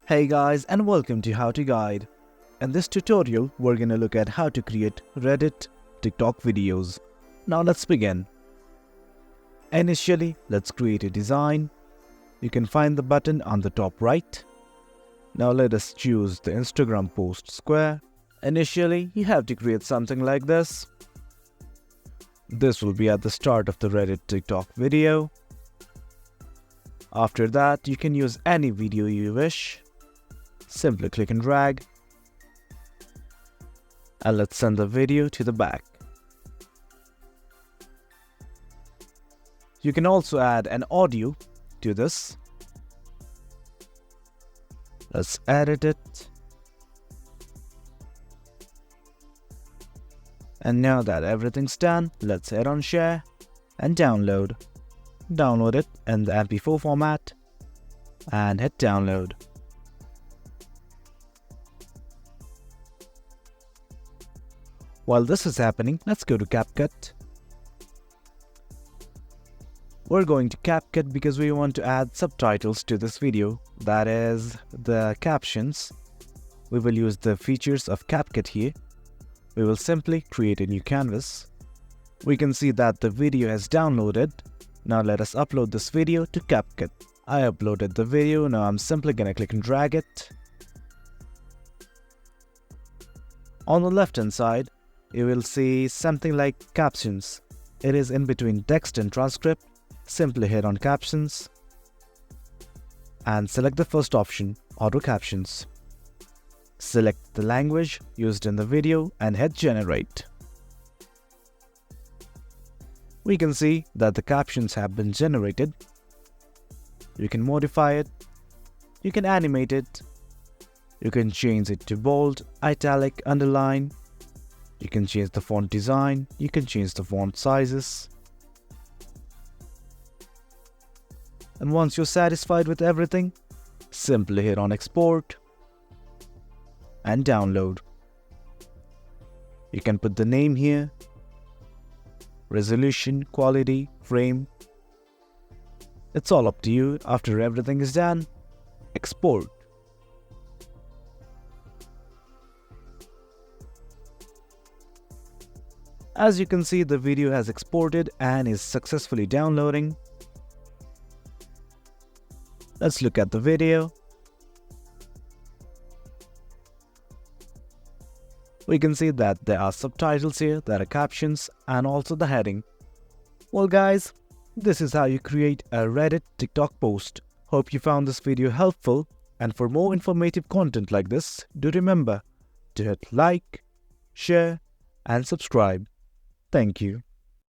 Hey guys, and welcome to How to Guide. In this tutorial, we're gonna look at how to create Reddit TikTok videos. Now let's begin. Initially, let's create a design. You can find the button on the top right. Now let us choose the Instagram post square. Initially, you have to create something like this. This will be at the start of the Reddit TikTok video. After that, you can use any video you wish. Simply click and drag. And let's send the video to the back. You can also add an audio to this. Let's edit it. And now that everything's done, let's hit on share and download. Download it in the MP4 format and hit download. While this is happening, let's go to CapCut. We're going to CapCut because we want to add subtitles to this video, that is, the captions. We will use the features of CapCut here. We will simply create a new canvas. We can see that the video has downloaded. Now let us upload this video to CapCut. I uploaded the video, now I'm simply gonna click and drag it. On the left hand side, you will see something like captions. It is in between text and transcript. Simply hit on captions and select the first option, auto captions. Select the language used in the video and hit generate. We can see that the captions have been generated. You can modify it. You can animate it. You can change it to bold, italic, underline. You can change the font design. You can change the font sizes. And once you're satisfied with everything, simply hit on export and download. You can put the name here, resolution, quality, frame. It's all up to you. After everything is done, export. As you can see, the video has exported and is successfully downloading. Let's look at the video. We can see that there are subtitles here, there are captions, and also the heading. Well guys, this is how you create a Reddit TikTok post. Hope you found this video helpful, and for more informative content like this, do remember to hit like, share, and subscribe. Thank you.